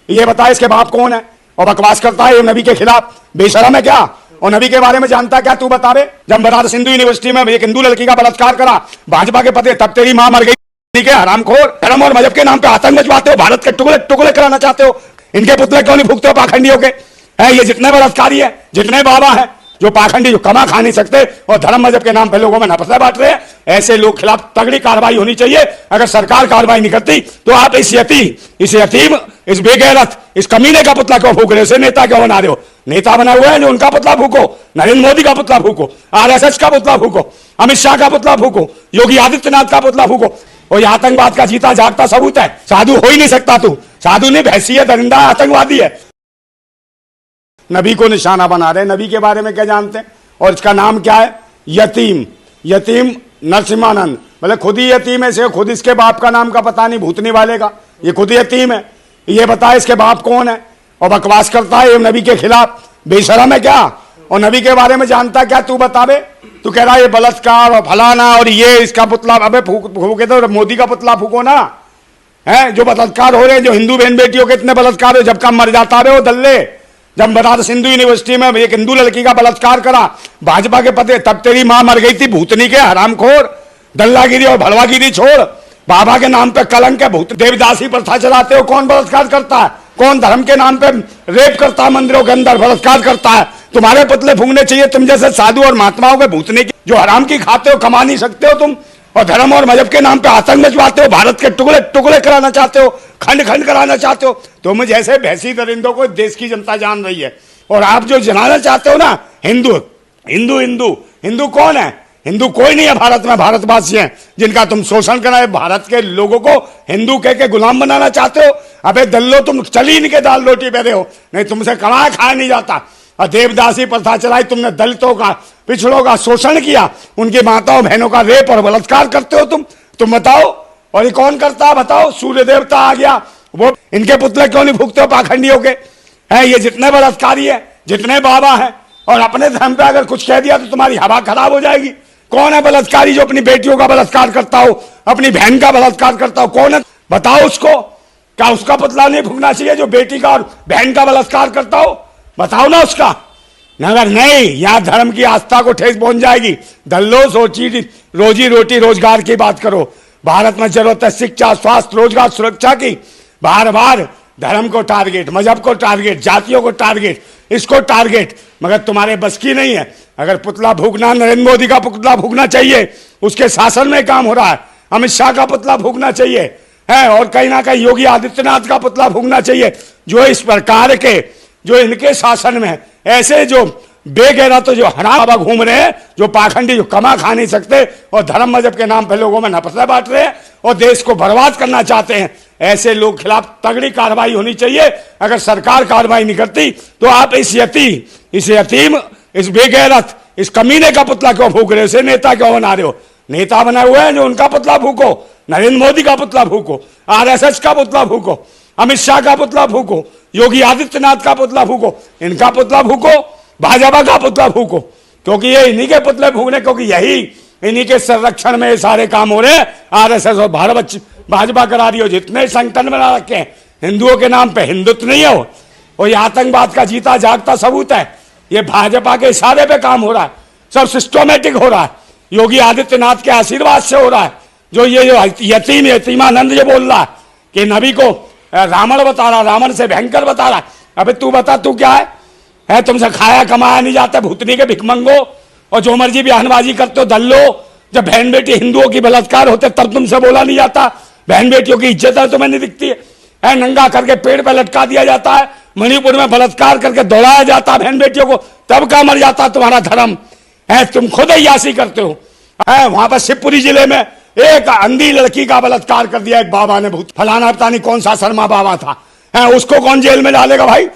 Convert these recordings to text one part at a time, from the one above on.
ये बता इसके बाप कौन है और बकवास करता है ये नबी के खिलाफ, बेशरम है क्या? और नबी के बारे में जानता क्या तू? बता बे। जब बता सिंधु यूनिवर्सिटी में एक हिंदू लड़की का बलात्कार करा भाजपा के पते, तब तेरी मां मर गई। ठीक है, हरामखोर, धर्म और मजहब के नाम पे आतंक मचवाते हो, भारत के टुकड़े टुकड़े कराना चाहते हो। इनके पुतले क्यों नहीं फूकते हो पाखंडियों के? ये जितने बलात्कारी है, जितने बाबा है, जो पाखंडी, जो कमा खा नहीं सकते और धर्म मजहब के नाम पे लोगों में नफरत बांट रहे हैं, ऐसे लोग खिलाफ तगड़ी कार्रवाई होनी चाहिए। अगर सरकार कार्रवाई नहीं करती तो आप इस यतीम, इस बेगैरत, इस कमीने का पुतला क्यों फूक रहे हो? इसे नेता क्यों बना रहे हो? नेता बना हुआ है जो उनका पुतला फूको, नरेंद्र मोदी का पुतला फूको, आरएसएस का पुतला फूको, अमित शाह का पुतला फूको, योगी आदित्यनाथ का पुतला फूको। और यह आतंकवाद का जीता जागता सबूत है। साधु हो ही नहीं सकता तू, साधु ने भैंसी है, दरिंदा आतंकवादी है। नबी को निशाना बना रहे, नबी के बारे में क्या जानते हैं? और इसका नाम क्या है? यतीम नरसिम्हानंद। बोले खुद ही यतीम है, से खुद इसके बाप का नाम का पता नहीं, भूतनी वाले का। ये खुद यतीम है। ये बता इसके बाप कौन है और बकवास करता है ये नबी के खिलाफ, बेशरम है क्या? और नबी के बारे में जानता क्या तू? बता बे। तू कह रहा है ये बलात्कार और फलाना और ये इसका पुतला, अबे फूके तो मोदी का पुतला फूको ना। है जो बलात्कार हो रहे हैं, जो हिंदू बहन बेटियों के इतने बलात्कार हो, जब का मर जाता है वो दल्ले। जब बता सिंधु यूनिवर्सिटी में एक हिंदू लड़की का बलात्कार करा भाजपा के पते, तब तेरी मां मर गई थी। भूतनी के, हरामखोर, दल्लागिरी और भड़वागिरी छोड़। बाबा के नाम पे कलंक है, भूत देवदासी प्रथा चलाते हो। कौन बलात्कार करता है? कौन धर्म के नाम पे रेप करता है, मंदिरों के अंदर बलात्कार करता है? तुम्हारे पुतले फूंकने चाहिए तुम जैसे साधु और महात्माओं के, भूतने की, जो हराम की खाते हो, कमा नहीं सकते हो तुम, और धर्म और मजहब के नाम पे आतंक मचवाते हो, भारत के टुकड़े टुकड़े कराना चाहते हो, खंड खंड कराना चाहते हो। तुम जैसे भैंसी दरिंदों को देश की जनता जान रही है। और आप जो जनाना चाहते हो ना, हिंदू हिंदू हिंदू हिंदू कौन है? हिंदू कोई नहीं है भारत में। भारतवासी हैं जिनका तुम शोषण कराए, भारत के लोगों को हिंदू कह के गुलाम बनाना चाहते हो। अबे दल्लो, तुम चली इनके दाल रोटी पे रहे हो, नहीं तुमसे कमाया खाया नहीं जाता। और देवदासी प्रथा चलाई तुमने, दलितों का, पिछड़ों का शोषण किया, उनकी माताओं बहनों का रेप और बलात्कार करते हो तुम बताओ। और ये कौन करता है बताओ? सूर्य देवता आ गया, वो इनके पुतले क्यों नहीं फूकते हो पाखंडियों के? ये जितने बलात्कारी है, जितने बाबा है, और अपने धर्म पे अगर कुछ कह दिया तो तुम्हारी हवा खराब हो जाएगी। कौन है बलात्कारी जो अपनी बेटियों का बलात्कार करता हो, अपनी बहन का बलात्कार करता हो? कौन है बताओ उसको? क्या उसका पुतला नहीं फूकना चाहिए जो बेटी का और बहन का बलात्कार करता हो? बताओ ना उसका। अगर नहीं, यहां धर्म की आस्था को ठेस पहुंच जाएगी। दल्लो, सोची रोजी रोटी रोजगार की बात करो। भारत में जरूरत है शिक्षा, स्वास्थ्य, रोजगार, सुरक्षा की। बार बार धर्म को टारगेट, मजहब को टारगेट, जातियों को टारगेट, इसको टारगेट, मगर तुम्हारे बस की नहीं है। अगर पुतला फूकना, नरेंद्र मोदी का पुतला फूकना चाहिए, उसके शासन में काम हो रहा है। अमित शाह का पुतला फूकना चाहिए है, और कहीं ना कहीं योगी आदित्यनाथ का पुतला फूकना चाहिए। जो इस प्रकार के, जो इनके शासन में ऐसे जो बेगैरत, तो जो हराम बाबा घूम रहे हैं, जो पाखंडी, जो कमा खा नहीं सकते और धर्म मजहब के नाम पे लोगों में नफरत बांट रहे हैं और देश को बर्बाद करना चाहते हैं, ऐसे लोग खिलाफ तगड़ी कार्रवाई होनी चाहिए। अगर सरकार कार्रवाई नहीं करती तो आप इस यतीम, इस बेगैरत, इस कमीने का पुतला क्यों फूक रहे हो? इसे नेता क्यों बना रहे हो? नेता बना हुआ है जो उनका पुतला फूको, नरेंद्र मोदी का पुतला फूको, आरएसएस का पुतला फूको, अमित शाह का पुतला फूको, योगी आदित्यनाथ का पुतला फूको, इनका पुतला फूको, भाजपा का पुतला फूको, क्योंकि ये इन्हीं के पुतले फूकने, क्योंकि यही इन्हीं के संरक्षण में ये सारे काम हो रहे हैं। आरएसएस और भाजपा करा रही हो, जितने संगठन बना रखे हैं हिंदुओं के नाम पे, हिंदुत्व नहीं हो। और ये आतंकवाद का जीता जागता सबूत है। ये भाजपा के इशारे पे काम हो रहा है, सब सिस्टमेटिक हो रहा है, योगी आदित्यनाथ के आशीर्वाद से हो रहा है। जो यतीमानंद जो बोल रहा है कि नबी को रावण बता रहा, रावण से भयंकर बता रहा है। अबे तू बता, तू क्या है? तुमसे खाया कमाया नहीं जाता, भूतनी के भिखमंगो, और जो मर्जी बयानबाजी करते हो दल्लो। जब बहन बेटी हिंदुओं की बलात्कार होते तब तुमसे बोला नहीं जाता? बहन बेटियों की इज्जत है तुम्हें नहीं दिखती है? नंगा करके पेड़ पे लटका दिया जाता है, मणिपुर में बलात्कार करके दौड़ाया जाता है बहन बेटियों को, तब का मर जाता तुम्हारा धर्म है? तुम खुद अय्यासी करते हो। वहां पर शिवपुरी जिले में एक अंधी लड़की का बलात्कार कर दिया एक बाबा ने, भूत फलाना पता नहीं कौन सा शर्मा बाबा था। उसको कौन जेल में डालेगा भाई?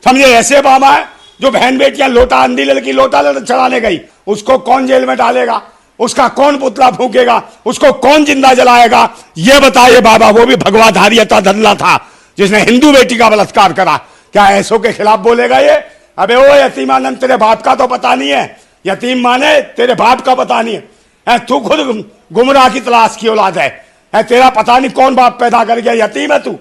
समझे? ऐसे बाबा है जो बहन बेटियां, लोटा, अंधी लड़की लोटा चढ़ाने गई, उसको कौन जेल में डालेगा? उसका कौन पुतला फूकेगा? उसको कौन जिंदा जलाएगा? ये बताइए बाबा, वो भी भगवाधारी धल्ला था जिसने हिंदू बेटी का बलात्कार करा। क्या ऐसों के खिलाफ बोलेगा ये? अबे ओ यतीमानंद, तेरे बाप का तो पता नहीं है। यतीम माने तेरे बाप का पता नहीं है। तू खुद गुमराह की तलाश की औलाद है। तेरा पता नहीं कौन बाप पैदा कर गया, यतीम है तू।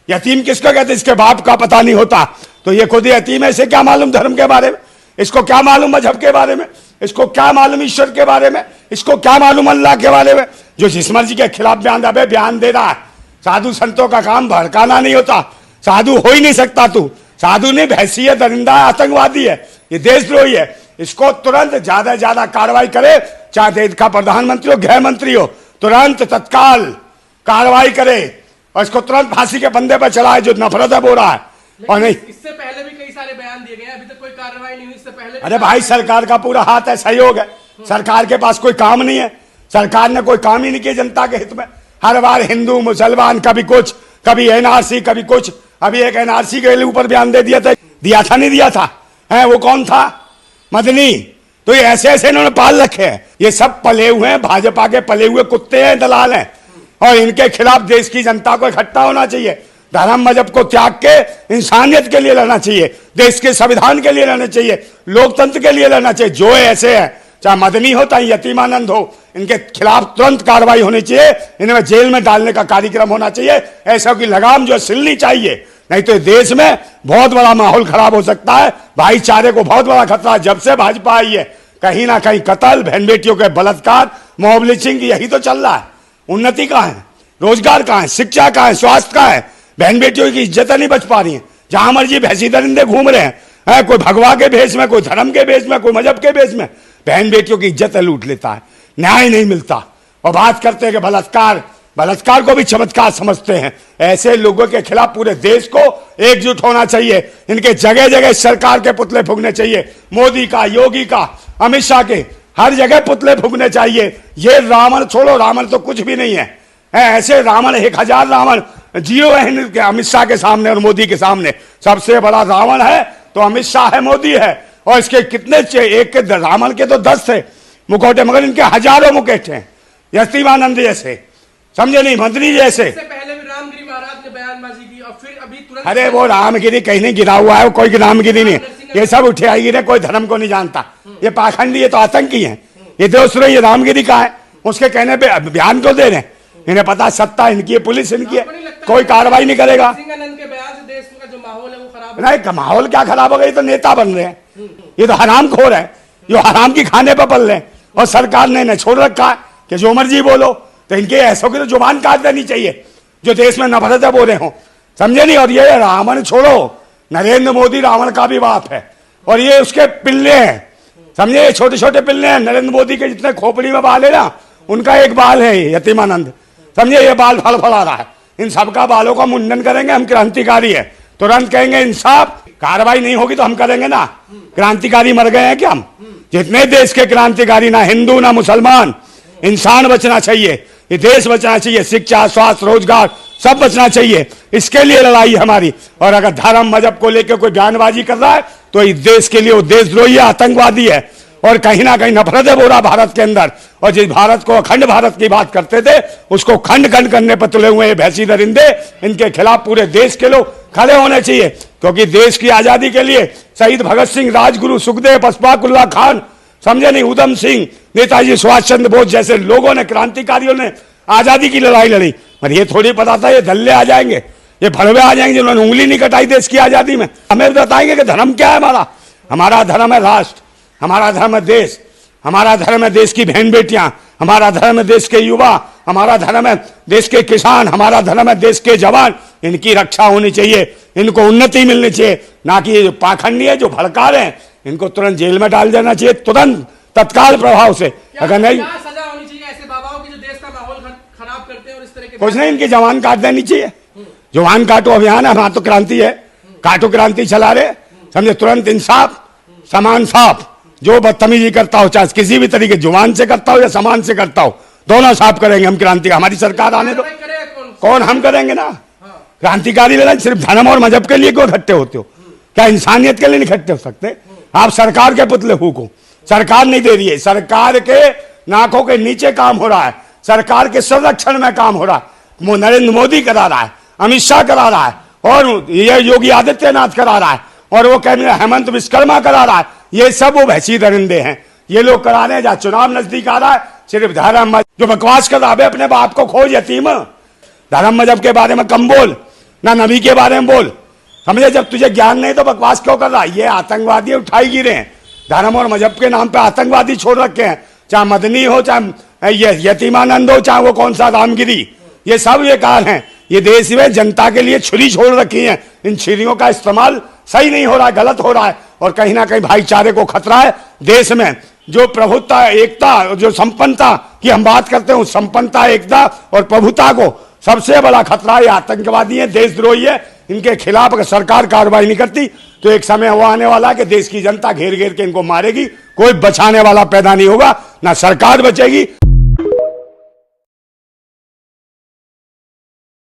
यतीम किसको कहते, इसके बाप का पता नहीं होता तो ये खुद ही यतीम है। इसे क्या मालूम धर्म के बारे में, इसको क्या मालूम मजहब के बारे में, इसको क्या मालूम ईश्वर के बारे में, इसको क्या मालूम अल्लाह के बारे में। जो जिस मर्जी के खिलाफ बयान दे रहा है। साधु संतों का काम भड़काना नहीं होता, साधु हो ही नहीं सकता तू। साधु नहीं, भैंसी है, दरिंदा है, आतंकवादी है, ये देशद्रोही है। इसको तुरंत ज्यादा से ज्यादा कार्रवाई करे, चाहे देश का प्रधानमंत्री हो, गृह मंत्री हो, तुरंत तत्काल कार्रवाई करे और इसको तुरंत फांसी के फंदे पर चलाए जो नफरत है बो रहा है। और नहीं, इससे पहले भी कई सारे बयान दिए गए, अभी तक कोई कार्रवाई नहीं हुई। इससे पहले अरे भाई सरकार का पूरा हाथ है, सहयोग है, सरकार के पास कोई काम नहीं है, सरकार ने कोई काम ही नहीं किया जनता के हित में। हर बार हिंदू मुसलमान, कभी कुछ, कभी एनआरसी, कभी कुछ। अभी एक एनआरसी के ऊपर बयान दे दिया था, नहीं दिया था है, वो कौन था, मदनी। तो ये ऐसे ऐसे इन्होंने पाल रखे हैं, ये सब पले हुए हैं, भाजपा के पले हुए कुत्ते हैं, दलाल हैं। और इनके खिलाफ देश की जनता को इकट्ठा होना चाहिए, धर्म मजहब को त्याग के इंसानियत के लिए लड़ना चाहिए, देश के संविधान के लिए लड़ना चाहिए, लोकतंत्र के लिए लड़ना चाहिए। जो ऐसे है, चाहे मदनी हो चाहे यतीमानंद हो, इनके खिलाफ तुरंत कार्रवाई होनी चाहिए, इन्हें जेल में डालने का कार्यक्रम होना चाहिए। ऐसा की लगाम जो सिलनी चाहिए, नहीं तो देश में बहुत बड़ा माहौल खराब हो सकता है, भाईचारे को बहुत बड़ा खतरा है। जब से भाजपा आई है, कहीं ना कहीं कत्ल, बहन बेटियों के बलात्कार, मॉब लिंचिंग, यही तो चल रहा है। उन्नति कहाँ है, रोजगार कहाँ है, शिक्षा कहाँ है, स्वास्थ्य कहाँ है, बहन बेटियों की इज्जत नहीं बच पा रही है। जहां मर्जी भैंसी दरिंदे घूम रहे हैं, कोई भगवा के भेष में, कोई धर्म के भेष में, कोई मजहब के भेष में, बहन बेटियों की इज्जत लूट लेता है, न्याय नहीं मिलता। और बात करते हैं कि बलात्कार को भी चमत्कार समझते हैं। ऐसे लोगों के खिलाफ पूरे देश को एकजुट होना चाहिए, इनके जगह जगह सरकार के पुतले फूंकने चाहिए, मोदी का, योगी का, अमित शाह के, हर जगह पुतले फूंकने चाहिए। ये रावण छोड़ो, रावण तो कुछ भी नहीं है, ऐसे रावण 1000 रावण जियो है अमित शाह के सामने और मोदी के सामने। सबसे बड़ा रावण है तो अमित शाह है, मोदी है। और इसके कितने, एक के रावण के तो 10 थे मुखौटे, मगर इनके हजारों मुकेट हैं, यतीमानंद जैसे, समझे नहीं, मंत्री जैसे। पहले भी रामगिरी महाराज ने बयानबाजी की और फिर अभी तुरंत, अरे वो रामगिरी कहीं नहीं गिरा हुआ है, वो कोई रामगिरी नहीं, ये सब उठे आई गिरे, कोई धर्म को नहीं जानता, ये पाखंडी, ये तो आतंकी है, ये दोस्तों। ये रामगिरी का है, उसके कहने पे बयान क्यों दे रहे हैं, इन्हें पता सत्ता इनकी है, पुलिस इनकी है, कोई कार्रवाई नहीं करेगा। सिंहानंद के बयान से देश का जो माहौल है वो खराब नहीं, माहौल क्या खराब हो गया, ये तो नेता बन रहे हैं, ये तो हराम खोर है, जो हराम की खाने पर पल रहे हैं। और सरकार ने छोड़ रखा है कि जो मर्जी बोलो, तो इनके ऐसों की तो जुबान काट देनी चाहिए जो देश में नफरत बोल रहे हो, समझे नहीं। और ये रावण छोड़ो, नरेंद्र मोदी रावण का भी बाप है और ये उसके पिल्ले हैं, समझे, छोटे छोटे पिल्ले हैं। नरेंद्र मोदी के जितने खोपड़ी में बाल है ना, उनका एक बाल है यतीमानंद, समझे, ये बाल फल फला रहा है। इन सबका बालों का मुंडन करेंगे हम, क्रांतिकारी है, तुरंत कहेंगे इंसाफ, कार्रवाई नहीं होगी तो हम करेंगे ना। क्रांतिकारी मर गए हैं क्या हम? जितने देश के क्रांतिकारी, ना हिंदू ना मुसलमान, इंसान बचना चाहिए, ये देश बचना चाहिए, शिक्षा, स्वास्थ्य, रोजगार सब बचना चाहिए, इसके लिए लड़ाई हमारी। और अगर धर्म मजहब को लेकर कोई बयानबाजी कर रहा है तो इस देश के लिए वो देशद्रोही है, आतंकवादी है और कहीं ना कहीं नफरत है बोला भारत के अंदर। और जिस भारत को अखंड भारत की बात करते थे, उसको खंड खंड करने पर तुले हुए भैंसी दरिंदे, इनके खिलाफ पूरे देश के लोग खड़े होने चाहिए। क्योंकि देश की आजादी के लिए शहीद भगत सिंह, राजगुरु सुखदेव, अशफाकुल्लाह खान, समझे नहीं, उधम सिंह, नेताजी सुभाष चंद्र बोस जैसे लोगों ने, क्रांतिकारियों ने आजादी की लड़ाई लड़ी। पर ये थोड़ी पता था ये दल्ले आ जाएंगे, ये भड़वे आ जाएंगे जिन्होंने उंगली नहीं कटाई देश की आजादी में। हमें बताएंगे कि धर्म क्या है हमारा। हमारा धर्म है राष्ट्र, हमारा धर्म है देश, हमारा धर्म है देश की बहन बेटियां, हमारा धर्म है देश के युवा, हमारा धर्म है देश के किसान, हमारा धर्म है देश के जवान। इनकी रक्षा होनी चाहिए, इनको उन्नति मिलनी चाहिए, ना कि ये पाखंडी है जो भड़का रहे हैं, इनको तुरंत जेल में डाल देना चाहिए, तुरंत तत्काल प्रभाव से। अगर नहीं, सजा होनी चाहिए ऐसे बाबाओं की जो देश का माहौल खराब करते हैं और इस तरह के, कुछ नहीं, इनकी जवान काट देनी चाहिए। जवान काटो अभियान है, हमारा तो क्रांति है, काटो क्रांति चला रहे, समझे, तुरंत इंसाफ, समान साफ। जो बदतमीजी करता हो, चाहे किसी भी तरीके, जुबान से करता हो या सामान से करता हो, दोनों साफ करेंगे हम क्रांति। हमारी सरकार आने दो, कौन, हम करेंगे ना। क्रांतिकारी लड़ाई सिर्फ धर्म और मजहब के लिए क्यों इकट्ठे होते हो? क्या इंसानियत के लिए नहीं इकट्ठे हो सकते? आप सरकार के पुतले फूको, सरकार नहीं दे रही है, सरकार के नाकों के नीचे काम हो रहा है, सरकार के संरक्षण में काम हो रहा है। नरेंद्र मोदी करा रहा है, अमित शाह करा रहा है, और ये योगी आदित्यनाथ करा रहा है, और वो कैबिनेट हेमंत विश्वकर्मा करा रहा है। ये सब वो भैंसी दरिंदे हैं, ये लोग करा रहे हैं। जहाँ चुनाव नजदीक आ रहा है, सिर्फ धर्म जो बकवास कर रहा है, अपने बाप को खोज, यतीम, धर्म मजहब के बारे में कम बोल, ना नबी के बारे में बोल। समझे, जब तुझे ज्ञान नहीं तो बकवास क्यों कर रहा। ये आतंकवादी उठाई गिरे हैं, धर्म और मजहब के नाम पे आतंकवादी छोड़ रखे हैं, चाहे मदनी हो, चाहे ये यतीमानंद हो, चाहे वो कौन सा रामगिरी, ये सब बेकार हैं। ये देश में जनता के लिए छुरी छोड़ रखी है, इन छुरियों का इस्तेमाल सही नहीं हो रहा है, गलत हो रहा है, और कहीं ना कहीं भाईचारे को खतरा है। देश में जो प्रभुता, एकता, जो संपन्नता की हम बात करते हैं, उस संपन्नता, एकता और प्रभुता को सबसे बड़ा खतरा ये आतंकवादी है, देशद्रोही है। इनके खिलाफ अगर सरकार कार्रवाई नहीं करती तो एक समय वो आने वाला है कि देश की जनता घेर घेर के इनको मारेगी, कोई बचाने वाला पैदा नहीं होगा, ना सरकार बचेगी।